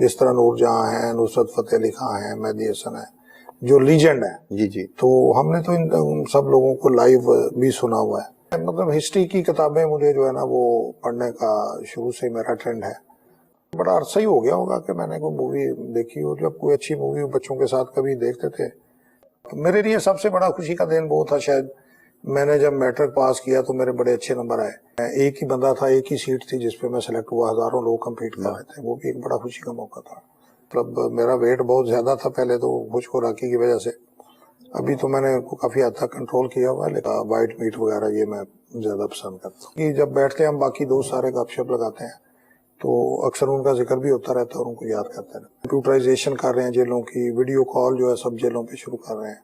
جس طرح نور جہاں ہیں, نصرت فتح علی خان ہیں, مہدی حسن ہے, جو لیجنڈ ہے جی جی. تو ہم نے تو ان سب لوگوں کو لائیو بھی سنا ہوا ہے. مطلب ہسٹری کی کتابیں مجھے جو ہے نا وہ پڑھنے کا شروع سے میرا ٹرینڈ ہے. بڑا عرصہ ہی ہو گیا ہوگا کہ میں نے کوئی مووی دیکھی ہو. جب کوئی اچھی مووی بچوں کے ساتھ کبھی دیکھتے تھے, میرے لیے سب سے بڑا خوشی کا دن وہ تھا شاید میں نے جب میٹرک پاس کیا تو میرے بڑے اچھے نمبر آئے. ایک ہی بندہ تھا, ایک ہی سیٹ تھی جس پہ میں سلیکٹ ہوا, ہزاروں لوگ کمپیٹ کر رہے تھے. وہ بھی ایک بڑا خوشی کا موقع تھا. مطلب میرا ویٹ بہت زیادہ تھا پہلے تو خوش خوراکی کی وجہ سے. ابھی تو میں نے کافی حد تک کنٹرول کیا ہوا ہے, لیکن وائٹ میٹ وغیرہ یہ میں زیادہ پسند کرتا ہوں. جب بیٹھتے ہیں ہم باقی دوست سارے گپ شپ لگاتے ہیں تو اکثر ان کا ذکر بھی ہوتا رہتا ہے اور ان کو یاد کرتے ہیں. کمپیوٹرائزیشن کر رہے ہیں جیلوں کی, ویڈیو کال جو ہے سب جیلوں پہ شروع کر رہے ہیں.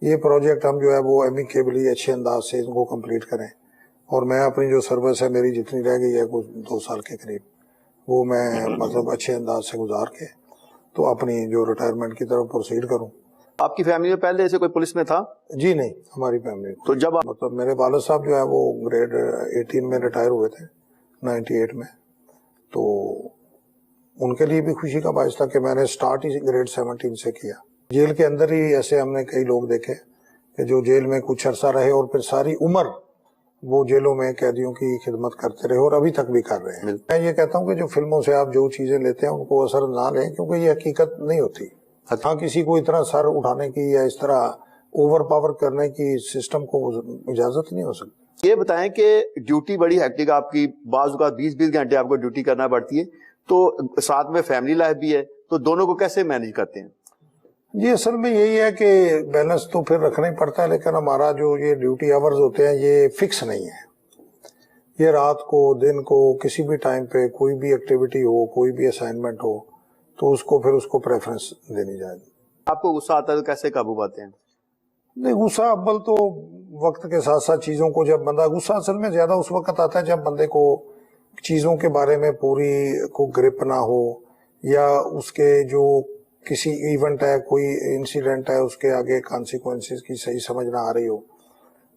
یہ پروجیکٹ ہم جو ہے وہ ایمیکیبلی اچھے انداز سے ان کو کمپلیٹ کریں. اور میں اپنی جو سروس ہے میری جتنی رہ گئی ہے کچھ 2 سال کے قریب, وہ میں مطلب اچھے انداز سے گزار کے تو اپنی جو ریٹائرمنٹ کی طرف پروسیڈ کروں. آپ کی فیملی میں پہلے سے کوئی پولیس میں تھا؟ جی نہیں, ہماری فیملی تو جب مطلب میرے والد صاحب جو ہے وہ گریڈ 18 میں ریٹائر ہوئے تھے 98 میں, تو ان کے لیے بھی خوشی کا باعث تھا کہ میں نے سٹارٹ ہی گریڈ 17 سے کیا. جیل کے اندر ہی ایسے ہم نے کئی لوگ دیکھے کہ جو جیل میں کچھ عرصہ رہے اور پھر ساری عمر وہ جیلوں میں قیدیوں کی خدمت کرتے رہے اور ابھی تک بھی کر رہے ہیں. میں یہ کہتا ہوں کہ جو فلموں سے آپ جو چیزیں لیتے ہیں ان کو اثر نہ لیں, کیونکہ یہ حقیقت نہیں ہوتی. ہاں کسی کو اتنا سر اٹھانے کی یا اس طرح اوور پاور کرنے کی سسٹم کو اجازت نہیں ہو سکتی. یہ بتائیں کہ ڈیوٹی بڑی ہیکٹک آپ کی, بعض اوقات 20 گھنٹے آپ کو ڈیوٹی کرنا پڑتی ہے, تو ساتھ میں فیملی لائف بھی ہے, تو دونوں کو کیسے مینیج کرتے ہیں؟ جی اصل میں یہی ہے کہ بیلنس تو پھر رکھنا ہی پڑتا ہے, لیکن ہمارا جو یہ ڈیوٹی آورز ہوتے ہیں یہ فکس نہیں ہے. یہ رات کو دن کو کسی بھی ٹائم پہ کوئی بھی ایکٹیویٹی ہو, کوئی بھی اسائنمنٹ ہو تو اس کو پھر اس کو پریفرنس دینی جائے. آپ کو غصہ آتا ہے تو کیسے قابو پاتے ہیں؟ نہیں, غصہ اول تو وقت کے ساتھ ساتھ چیزوں کو جب بندہ, غصہ اصل میں زیادہ اس وقت آتا ہے جب بندے کو چیزوں کے بارے میں پوری کو گرپ نہ ہو, یا اس کے جو کسی ایونٹ ہے, کوئی انسیڈنٹ ہے, اس کے آگے کانسیکوینسز کی صحیح سمجھ نہ آ رہی ہو,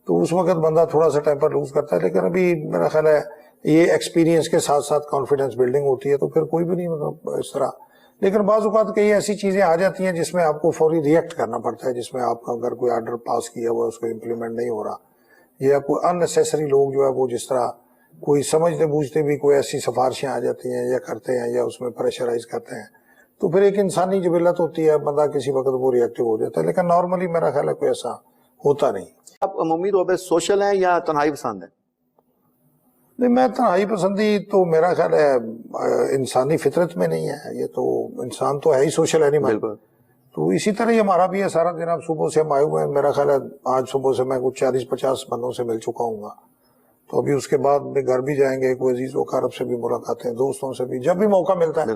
تو اس وقت بندہ تھوڑا سا ٹیمپر لوز کرتا ہے. لیکن ابھی میرا خیال ہے یہ ایکسپیرینس کے ساتھ ساتھ کانفیڈنس بلڈنگ ہوتی ہے, تو پھر کوئی بھی نہیں مطلب اس طرح. لیکن بعض اوقات کئی ایسی چیزیں آ جاتی ہیں جس میں آپ کو فوری ریئیکٹ کرنا پڑتا ہے, جس میں آپ کا اگر کوئی آرڈر پاس کیا ہوا اس کو امپلیمنٹ نہیں ہو رہا, یا کوئی ان نیسیسری لوگ جو ہے وہ جس طرح کوئی سمجھتے بوجھتے بھی کوئی ایسی سفارشیں آ جاتی ہیں یا کرتے ہیں یا اس میں پریشرائز کرتے ہیں, تو پھر ایک انسانی جبلت ہوتی ہے, بندہ کسی وقت وہ ریئیکٹیو ہو جاتا ہے. لیکن نارملی میرا خیال ہے کوئی ایسا ہوتا نہیں. آپ عمومی طور پہ سوشل ہیں یا تنہائی پسند ہیں؟ نہیں, میں تنہائی پسندی تو میرا خیال ہے انسانی فطرت میں نہیں ہے. یہ تو انسان تو ہے ہی سوشل اینیمل, تو اسی طرح ہی ہمارا بھی ہے. سارا دن اب صبح سے ہم آئے ہوئے ہیں, میرا خیال ہے آج صبح سے میں کچھ 40-50 بندوں سے مل چکا ہوں گا, تو ابھی اس کے بعد میں گھر بھی جائیں گے, کوئی عزیز و اقارب سے بھی ملاقاتیں, دوستوں سے بھی جب بھی موقع ملتا ہے.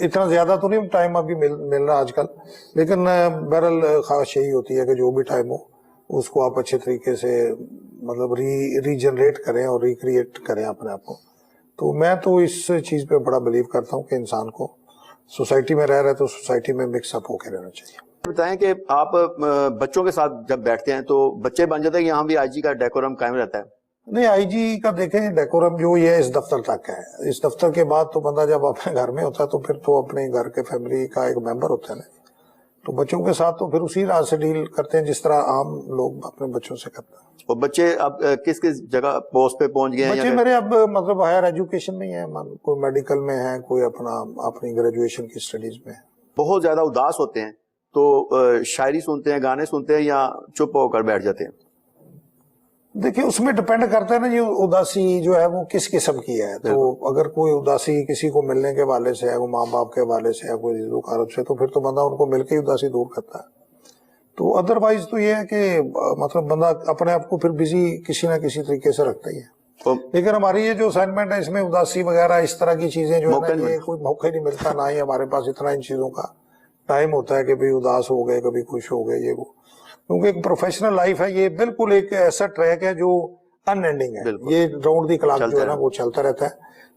اتنا زیادہ تو نہیں ٹائم ابھی مل رہا آج کل, لیکن بہرحال خواہش یہی ہوتی ہے کہ جو بھی ٹائم ہو اس کو آپ اچھے طریقے سے مطلب ری جنریٹ کریں اور ریکریٹ کریں اپنے آپ کو. تو میں تو اس چیز پہ بڑا بلیو کرتا ہوں کہ انسان کو سوسائٹی میں رہ رہے تو سوسائٹی میں مکس اپ ہو کے رہنا چاہیے. بتائیں کہ آپ بچوں کے ساتھ جب بیٹھتے ہیں تو بچے بن جاتے ہیں کہ یہاں بھی آئی جی کا ڈیکورم قائم رہتا ہے؟ نہیں, آئی جی کا دیکھیں ڈیکورم جو یہ اس دفتر تک ہے. اس دفتر کے بعد تو بندہ جب اپنے گھر میں ہوتا ہے تو پھر تو اپنے گھر کے فیملی کا ایک ممبر ہوتا ہے نا, تو بچوں کے ساتھ تو پھر اسی راز سے ڈیل کرتے ہیں جس طرح عام لوگ اپنے بچوں سے کرتے ہیں. اور بچے اب کس کس جگہ پوسٹ پہ پہنچ گئے ہیں؟ بچے میرے اب مطلب ہائر ایجوکیشن میں ہیں, کوئی میڈیکل میں ہے, کوئی اپنی گریجویشن کی اسٹڈیز میں ہے. بہت زیادہ اداس ہوتے ہیں تو شاعری سنتے ہیں, گانے سنتے ہیں, یا چپ ہو کر بیٹھ جاتے ہیں؟ دیکھیں اس میں ڈپینڈ کرتا ہے نا, یہ اداسی جو ہے وہ کس قسم کی ہے. تو اگر کوئی اداسی کسی کو ملنے کے حوالے سے ہے, وہ ماں باپ کے حوالے سے ہے, کوئی عزیز و اقارب سے, تو پھر تو بندہ ان کو مل کے ہی اداسی دور کرتا ہے. تو ادروائز تو یہ ہے کہ مطلب بندہ اپنے آپ کو پھر بزی کسی نہ کسی طریقے سے رکھتا ہی ہے. لیکن ہماری یہ جو اسائنمنٹ ہے اس میں اداسی وغیرہ اس طرح کی چیزیں جو ہے نا, یہ کوئی موقع نہیں ملتا, نہ ہی ہمارے پاس اتنا ان چیزوں کا ٹائم ہوتا ہے کہ بھئی اداس ہو گئے, کبھی خوش ہو گئے, یہ وہ. کیونکہ ایک پروفیشنل لائف ہے, یہ بالکل ایک ایسا ٹریک ہے جو ان اینڈنگ ہے, یہ راؤنڈ دی کلاک جو ہے نا وہ چلتا رہتا ہے.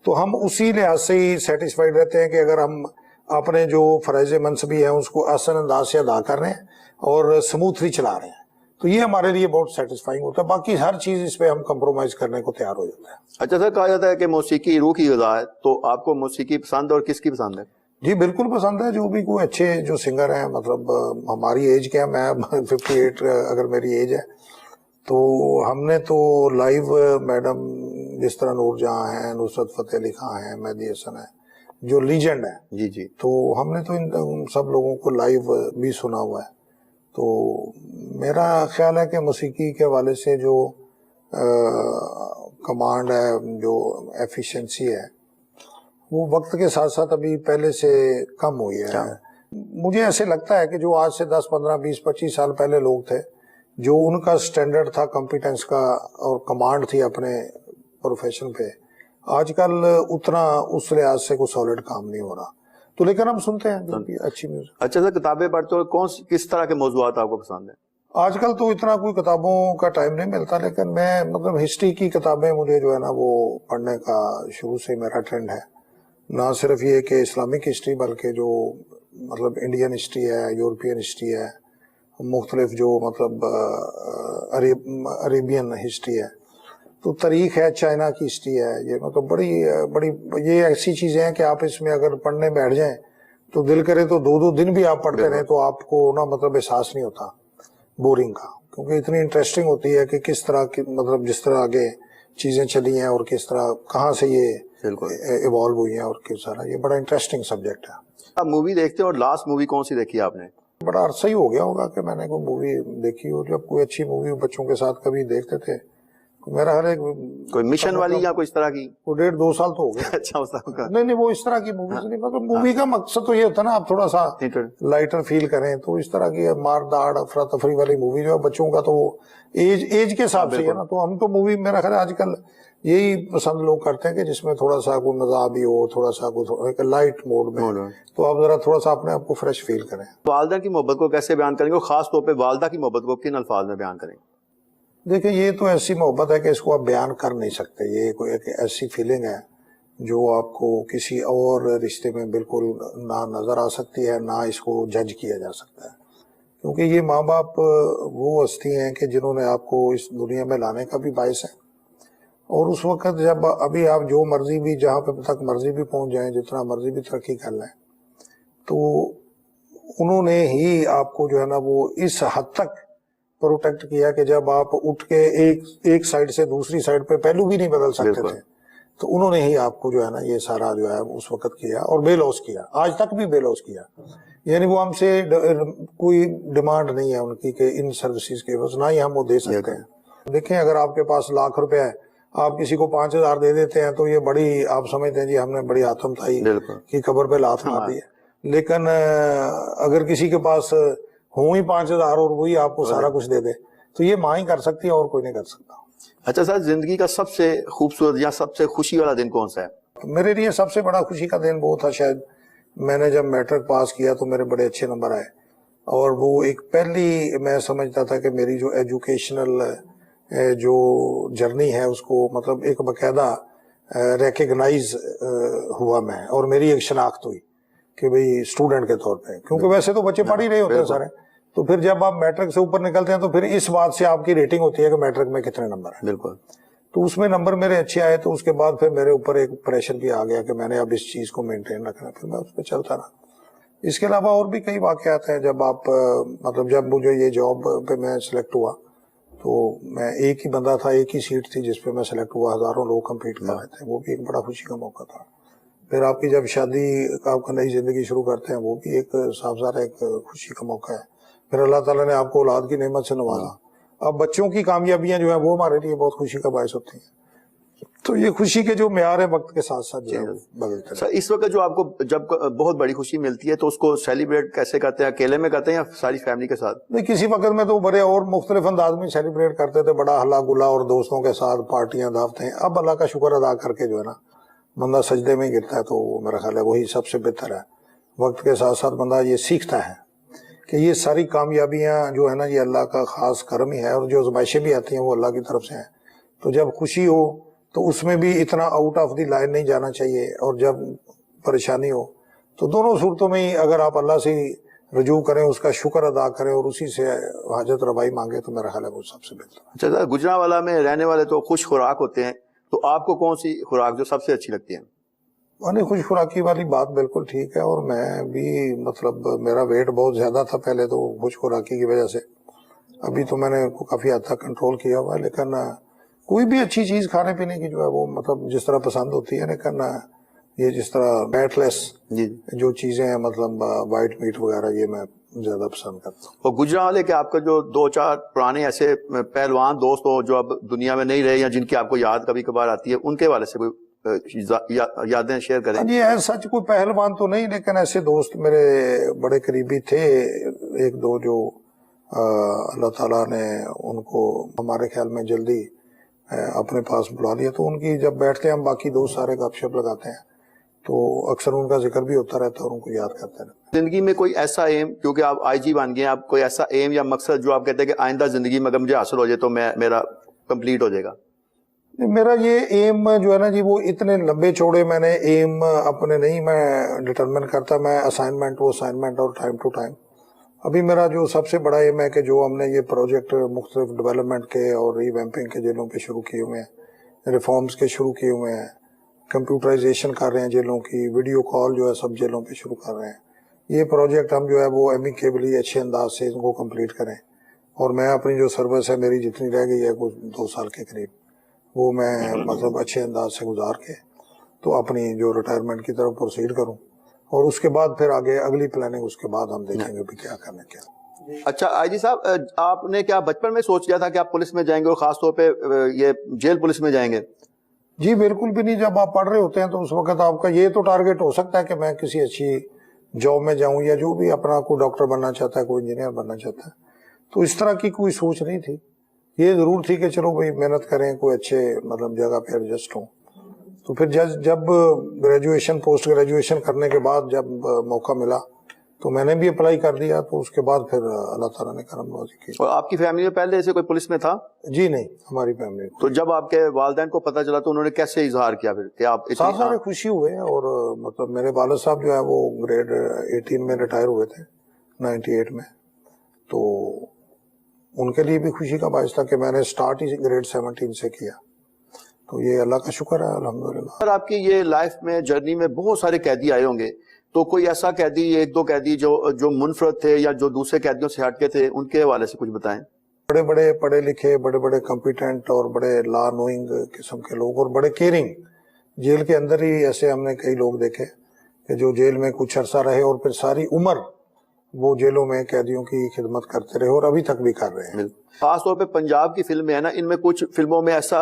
تو ہم اسی لحاظ سے ہی سیٹسفائیڈ رہتے ہیں کہ اگر ہم اپنے جو فرائض منصبی ہیں اس کو احسن انداز سے ادا کر رہے ہیں اور سموتھلی چلا رہے ہیں, تو یہ ہمارے لیے بہت سیٹسفائنگ ہوتا ہے. باقی ہر چیز اس پہ ہم کمپرومائز کرنے کو تیار ہو جاتا ہے. اچھا سر, کہا جاتا ہے کہ موسیقی روح کی غذا ہے, تو آپ کو موسیقی پسند اور کس کی پسند ہے؟ جی بالکل پسند ہے. جو بھی کوئی اچھے جو سنگر ہیں, مطلب ہماری ایج کے ہیں, میں 58 اگر میری ایج ہے, تو ہم نے تو لائیو میڈم جس طرح نور جہاں ہیں, نصرت فتح علی خان ہیں, مہدی حسن ہے, جو لیجنڈ ہیں, جی جی, تو ہم نے تو ان سب لوگوں کو لائیو بھی سنا ہوا ہے. تو میرا خیال ہے کہ موسیقی کے حوالے سے جو کمانڈ ہے, جو ایفیشنسی ہے, وہ وقت کے ساتھ ساتھ ابھی پہلے سے کم ہوئی ہے. مجھے ایسے لگتا ہے کہ جو آج سے 10 15 20 25 سال پہلے لوگ تھے, جو ان کا سٹینڈرڈ تھا کمپیٹنس کا اور کمانڈ تھی اپنے پروفیشن پہ, آج کل اتنا اس لحاظ سے کوئی سالڈ کام نہیں ہو رہا. تو لیکن ہم سنتے ہیں جو بھی اچھی میوزک. اچھا سر, کتابیں پڑھتے ہو, کس طرح کے موضوعات آپ کو پسند ہیں؟ آج کل تو اتنا کوئی کتابوں کا ٹائم نہیں ملتا, لیکن میں مطلب ہسٹری کی کتابیں مجھے جو ہے نا وہ پڑھنے کا شروع سے میرا ٹرینڈ ہے. نہ صرف یہ کہ اسلامک ہسٹری, بلکہ جو مطلب انڈین ہسٹری ہے, یورپین ہسٹری ہے, مختلف جو مطلب عربین ہسٹری ہے, تو تاریخ ہے, چائنا کی ہسٹری ہے. یہ مطلب بڑی یہ ایسی چیزیں ہیں کہ آپ اس میں اگر پڑھنے بیٹھ جائیں تو دل کرے تو 2 دن بھی آپ پڑھتے رہیں تو آپ کو نا مطلب احساس نہیں ہوتا بورنگ کا, کیونکہ اتنی انٹرسٹنگ ہوتی ہے کہ کس طرح کی مطلب جس طرح آگے چیزیں چلی ہیں اور کس طرح کہاں سے یہ ایوالو ہوئی ہیں, اور کس طرح یہ بڑا انٹرسٹنگ سبجیکٹ ہے. آپ مووی دیکھتے ہیں, اور لاسٹ مووی کون سی دیکھی آپ نے؟ بڑا عرصہ ہی ہو گیا ہوگا کہ میں نے کوئی مووی دیکھی ہو. جب کوئی اچھی مووی بچوں کے ساتھ کبھی دیکھتے تھے, میرا ہر ایک کوئی مشن والی یا کوئی اس طرح کی؟ وہ 1.5-2 سال تو ہو گئے. اچھا, اس طرح کا نہیں وہ اس طرح کی موویز نہیں, مطلب مووی کا مقصد تو یہ ہوتا ہے نا آپ تھوڑا سا لائٹر فیل کریں. تو اس طرح کی مار داڑ افراتفری والی مووی جو ہے بچوں کا, تو وہ ایج کے حساب سے ہے نا. تو ہم تو مووی میرا خیال آج کل یہی پسند لوگ کرتے ہیں کہ جس میں تھوڑا سا کوئی مزہ بھی ہو, تھوڑا سا کوئی لائٹ موڈ میں, تو آپ ذرا تھوڑا سا اپنے آپ کو فریش فیل کریں. والدہ کی محبت کو کیسے بیان کریں گے, اور خاص طور پہ والدہ کی محبت کو کن الفاظ میں بیان کریں؟ دیکھیں, یہ تو ایسی محبت ہے کہ اس کو آپ بیان کر نہیں سکتے. یہ کوئی ایک ایسی فیلنگ ہے جو آپ کو کسی اور رشتے میں بالکل نہ نظر آ سکتی ہے, نہ اس کو جج کیا جا سکتا ہے. کیونکہ یہ ماں باپ وہ ہستی ہیں کہ جنہوں نے آپ کو اس دنیا میں لانے کا بھی باعث ہے, اور اس وقت جب ابھی آپ جو مرضی بھی جہاں پہ تک مرضی بھی پہنچ جائیں, جتنا مرضی بھی ترقی کر لیں, تو انہوں نے ہی آپ کو جو ہے نا وہ اس حد تک پروٹیکٹ کیا کہ جب آپ اٹھ کے ایک سائڈ سے دوسری سائڈ پہ پہلو بھی نہیں بدل سکتے تھے, تو انہوں نے ہی آپ کو جو ہے نا یہ سارا جو ہے اس وقت کیا, اور بے لوس کیا, آج تک بھی بے لوس کیا. یعنی وہ ہم سے کوئی ڈیمانڈ نہیں ہے ان کی کہ ان سروسز کے بس, نہ ہی ہم وہ دے سکتے ہیں. دیکھیں, اگر آپ کے پاس ₹1,00,000 ہے, آپ کسی کو 5,000 دے دیتے ہیں تو یہ بڑی, آپ سمجھتے ہیں جی ہم نے بڑی آتم تائی کی قبر پہ لات مار دی ہے. لیکن اگر کسی کے پاس ہوں ہی 5,000 اور وہی آپ کو سارا کچھ دے دے, تو یہ ماں ہی کر سکتی ہے, اور کوئی نہیں کر سکتا. اچھا سر, زندگی کا سب سے خوبصورت یا سب سے خوشی والا دن کون سا ہے؟ میرے لیے سب سے بڑا خوشی کا دن وہ تھا, شاید میں نے جب میٹرک پاس کیا تو میرے بڑے اچھے نمبر آئے, اور وہ ایک پہلی میں سمجھتا تھا کہ میری جو ایجوکیشنل جو جرنی ہے اس کو مطلب ایک باقاعدہ ریکگنائز ہوا میں, اور میری ایک شناخت ہوئی کہ بھئی اسٹوڈنٹ کے طور پہ, کیونکہ ویسے تو بچے پڑھ ہی رہے ہوتے ہیں سارے, تو پھر جب آپ میٹرک سے اوپر نکلتے ہیں تو پھر اس بات سے آپ کی ریٹنگ ہوتی ہے کہ میٹرک میں کتنے نمبر ہیں. بالکل. تو اس میں نمبر میرے اچھے آئے, تو اس کے بعد پھر میرے اوپر ایک پریشر بھی آ گیا کہ میں نے اب اس چیز کو مینٹین رکھنا, پھر میں اس پہ چلتا رہا. اس کے علاوہ اور بھی کئی واقعات ہیں. جب آپ مطلب جب مجھے یہ جاب پہ میں سلیکٹ ہوا, تو میں ایک ہی بندہ تھا, ایک ہی سیٹ تھی جس پہ میں سلیکٹ ہوا, ہزاروں لوگ کمپیٹ کر رہے تھے, وہ بھی ایک بڑا خوشی کا موقع تھا. پھر آپ کی جب شادی آپ کا نئی زندگی شروع کرتے ہیں, وہ بھی ایک صاف ظاہر ایک خوشی کا موقع ہے. پھر اللہ تعالیٰ نے آپ کو اولاد کی نعمت سے نوازا. اب بچوں کی کامیابیاں جو ہیں وہ ہمارے لیے بہت خوشی کا باعث ہوتی ہیں. تو یہ خوشی کے جو معیار ہے وقت کے ساتھ ساتھ جو ہے بدلتے ہیں. سر, اس وقت جو آپ کو جب بہت بڑی خوشی ملتی ہے تو اس کو سیلیبریٹ کیسے کرتے ہیں؟ اکیلے میں کرتے ہیں یا ساری فیملی کے ساتھ؟ نہیں, کسی وقت میں تو بڑے اور مختلف انداز میں سیلیبریٹ کرتے تھے, بڑا ہلا گلا اور دوستوں کے ساتھ پارٹیاں دعوتیں. اب اللہ کا شکر ادا کر کے جو ہے نا بندہ سجدے میں ہی گرتا ہے, تو میرا خیال ہے وہی سب سے بہتر ہے. وقت کے ساتھ ساتھ بندہ یہ سیکھتا ہے کہ یہ ساری کامیابیاں جو ہے نا یہ اللہ کا خاص کرم ہی ہے, اور جو آزمائشیں بھی آتی ہیں وہ اللہ کی طرف سے ہیں. تو جب خوشی ہو تو اس میں بھی اتنا آؤٹ آف دی لائن نہیں جانا چاہیے, اور جب پریشانی ہو تو دونوں صورتوں میں ہی اگر آپ اللہ سے رجوع کریں, اس کا شکر ادا کریں اور اسی سے حاجت روائی مانگے, تو میرا خیال ہے وہ سب سے بہتر. اچھا سر, گجرانوالہ میں رہنے والے تو خوش خوراک ہوتے ہیں, تو آپ کو کون سی خوراک جو سب سے اچھی لگتی ہے؟ نہیں خوش خوراکی والی بات بالکل ٹھیک ہے، اور میں بھی مطلب میرا ویٹ بہت زیادہ تھا پہلے تو خوش خوراکی کی وجہ سے، ابھی تو میں نے کافی حد تک کنٹرول کیا ہوا ہے، لیکن کوئی بھی اچھی چیز کھانے پینے کی جو ہے وہ مطلب جس طرح پسند ہوتی ہے، لیکن یہ جس طرح فیٹ لیس جو چیزیں ہیں مطلب وائٹ میٹ وغیرہ یہ میں زیادہ پسند کرتا ہوں۔ اور گجرانوالے کے آپ کا جو 2-4 پرانے ایسے پہلوان دوست ہو جو اب دنیا میں نہیں رہے یا جن کی آپ کو یاد کبھی کبھار آتی ہے، ان کے حوالے سے کوئی یادیں شیئر کریں؟ جی سچ کوئی پہلوان تو نہیں، لیکن ایسے دوست میرے بڑے قریبی تھے ایک دو جو اللہ تعالیٰ نے ان کو ہمارے خیال میں جلدی اپنے پاس بلا لیا، تو ان کی جب بیٹھتے ہیں ہم باقی دوست سارے گپ شپ لگاتے ہیں تو اکثر ان کا ذکر بھی ہوتا رہتا ہے اور ان کو یاد کرتے رہتے ہیں۔ زندگی میں کوئی ایسا ایم، کیونکہ آپ آئی جی بن گئے ہیں، آپ کوئی ایسا ایم یا مقصد جو آپ کہتے ہیں کہ آئندہ زندگی میں اگر مجھے حاصل ہو جائے تو میرا کمپلیٹ ہو جائے گا؟ میرا یہ ایم جو ہے نا جی وہ اتنے لمبے چوڑے میں نے ایم اپنے نہیں میں ڈٹرمن کرتا، میں اسائنمنٹ اور ٹائم ٹو ٹائم۔ ابھی میرا جو سب سے بڑا ایم ہے کہ جو ہم نے یہ پروجیکٹ مختلف ڈیولپمنٹ کے اور ری ویمپنگ کے جیلوں پہ شروع کیے ہوئے ہیں، ریفارمز کے شروع کیے ہوئے ہیں، کمپیوٹرائزیشن کر رہے ہیں جیلوں کی، ویڈیو کال جو ہے سب جیلوں پہ شروع کر رہے ہیں، یہ پروجیکٹ ہم جو ہے وہ ایمیکیبلی اچھے انداز سے ان کو کمپلیٹ کریں، اور میں اپنی جو سروس ہے میری جتنی رہ گئی ہے کچھ 2 سال کے قریب، وہ میں مطلب اچھے انداز سے گزار کے تو اپنی جو ریٹائرمنٹ کی طرف پروسیڈ کروں، اور اس کے بعد پھر آگے اگلی پلاننگ اس کے بعد ہم دیکھیں گے بھی کیا کرنا کیا۔ اچھا آئی جی صاحب، آپ نے کیا بچپن میں سوچ کیا تھا کہ آپ پولیس میں جائیں گے اور خاص طور پہ یہ جیل پولیس میں جائیں گے؟ جی بالکل بھی نہیں، جب آپ پڑھ رہے ہوتے ہیں تو اس وقت آپ کا یہ تو ٹارگٹ ہو سکتا ہے کہ میں کسی اچھی جاب میں جاؤں، یا جو بھی اپنا کوئی ڈاکٹر بننا چاہتا ہے، کوئی انجینئر بننا چاہتا ہے، تو اس طرح کی کوئی سوچ نہیں تھی۔ یہ ضرور تھی کہ چلو بھائی محنت کریں، کوئی اچھے مطلب جگہ پہ ایڈجسٹ ہوں۔ تو پھر جب گریجویشن پوسٹ گریجویشن کرنے کے بعد جب موقع ملا تو میں نے بھی اپلائی کر دیا، تو اس کے بعد پھر اللہ تعالیٰ نے کرم نوازی کی۔ اور آپ کی فیملی میں پہلے سے کوئی پولیس میں تھا؟ جی نہیں، ہماری فیملی تو جب آپ کے والدین کو پتہ چلا تو انہوں نے کیسے اظہار کیا پھر کہ آپ صاحب سارے خوشی ہوئے، اور مطلب میرے والد صاحب جو ہے وہ گریڈ 18 میں ریٹائر ہوئے تھے 98 میں، تو ان کے لیے بھی خوشی کا باعث تھا کہ میں نے سٹارٹ ہی گریڈ 17 سے کیا، تو یہ اللہ کا شکر ہے الحمدللہ۔ سر آپ کی یہ لائف میں جرنی میں بہت سارے قیدی آئے ہوں گے، تو کوئی ایسا قیدی، 1-2 قیدی جو منفرد تھے یا جو دوسرے قیدیوں سے ہٹ کے تھے، ان کے حوالے سے کچھ بتائیں۔ بڑے بڑے پڑھے لکھے، بڑے بڑے کمپیٹنٹ اور بڑے لا نوئنگ قسم کے لوگ، اور بڑے کیئرنگ، جیل کے اندر ہی ایسے ہم نے کئی لوگ دیکھے کہ جو جیل میں کچھ عرصہ رہے اور پھر ساری عمر وہ جیلوں میں قیدیوں کی خدمت کرتے رہے اور ابھی تک بھی کر رہے ہیں۔ خاص طور پہ پنجاب کی فلمیں ہیں نا، ان میں کچھ فلموں میں ایسا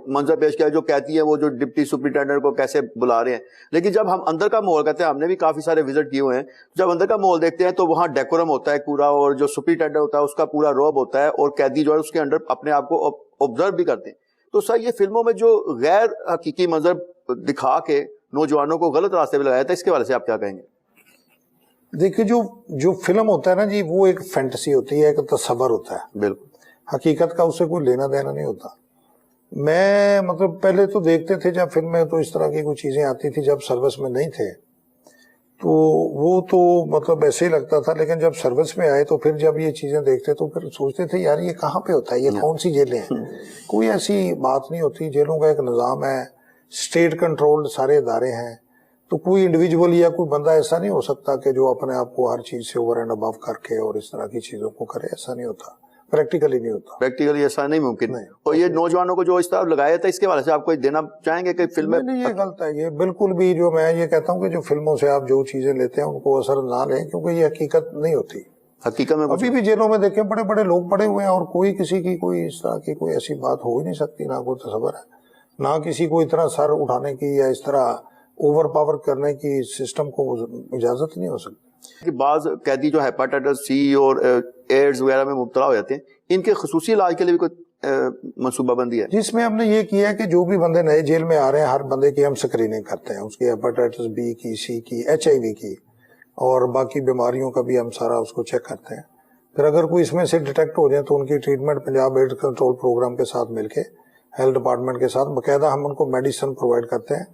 منظر پیش کیا جو کہتی ہے وہ جو ڈپٹی سپرنٹینڈنٹ کو کیسے بلا رہے ہیں، لیکن جب ہم اندر کا ماحول کہتے ہیں، ہم نے بھی کافی سارے وزٹ کیے ہوئے ہیں، جب اندر کا ماحول دیکھتے ہیں تو وہاں ڈیکورم ہوتا ہے پورا، اور جو سپرنٹینڈنٹ ہوتا ہے اس کا پورا روب ہوتا ہے، اور قیدی جو ہے اس کے اندر اپنے آپ کو آبزرو بھی کرتے ہیں۔ تو سر یہ فلموں میں جو غیر حقیقی منظر دکھا کے نوجوانوں کو غلط راستے پہ لگایا تھا، اس کے حوالے سے آپ کیا کہیں گے؟ دیکھیے جو فلم ہوتا ہے نا جی، وہ ایک فینٹسی ہوتی ہے، ایک تصور ہوتا ہے، بالکل حقیقت کا اس سے کوئی لینا دینا نہیں ہوتا۔ میں مطلب پہلے تو دیکھتے تھے جب فلم میں تو اس طرح کی کوئی چیزیں آتی تھی، جب سروس میں نہیں تھے تو وہ تو مطلب ایسے ہی لگتا تھا، لیکن جب سروس میں آئے تو پھر جب یہ چیزیں دیکھتے تو پھر سوچتے تھے یار یہ کہاں پہ ہوتا ہے، یہ کون سی جیلیں ہیں؟ کوئی ایسی بات نہیں ہوتی، جیلوں کا ایک نظام ہے، اسٹیٹ کنٹرولڈ سارے ادارے ہیں، تو کوئی انڈیویجول یا کوئی بندہ ایسا نہیں ہو سکتا کہ جو اپنے آپ کو ہر چیز سے اوور اینڈ ابو کر کے اور اس طرح کی چیزوں کو کرے، ایسا نہیں ہوتا، پریکٹیکلی نہیں ہوتا، پریکٹیکلی ایسا نہیں ممکن۔ اور یہ نوجوانوں کو جو اس طرح لگایا تھا، اس کے حوالے سے آپ کوئی دینا چاہیں گے کہ فلمیں؟ نہیں، یہ غلط ہے، یہ بالکل بھی، جو میں یہ کہتا ہوں کہ جو فلموں سے آپ جو چیزیں لیتے ہیں ان کو اثر نہ لیں، کیونکہ یہ حقیقت نہیں ہوتی۔ حقیقت میں ابھی بھی جیلوں میں دیکھیں بڑے بڑے لوگ پڑے ہوئے ہیں اور کوئی کسی کی کوئی اس طرح کی کوئی ایسی بات ہو ہی نہیں سکتی، نہ کوئی تصور ہے، نہ کسی کو اتنا سر اٹھانے کی یا اس طرح اوور پاور کرنے کی سسٹم کو اجازت نہیں ہو سکتی۔ کہ بعض قیدی جو ہیپاٹائٹس سی اور ایڈز وغیرہ میں مبتلا ہو جاتے ہیں، ان کے خصوصی علاج کے لیے بھی کوئی منصوبہ بندی ہے؟ جس میں ہم نے یہ کیا ہے کہ جو بھی بندے نئے جیل میں آ رہے ہیں ہر بندے کی ہم سکریننگ کرتے ہیں، اس کی ہیپاٹائٹس بی کی، سی کی، HIV کی اور باقی بیماریوں کا بھی ہم سارا اس کو چیک کرتے ہیں۔ پھر اگر کوئی اس میں سے ڈیٹیکٹ ہو جائے تو ان کی treatment Punjab AIDS control programme کے ساتھ مل کے ہیلتھ ڈپارٹمنٹ کے ساتھ باقاعدہ ہم ان کو میڈیسن پرووائڈ کرتے ہیں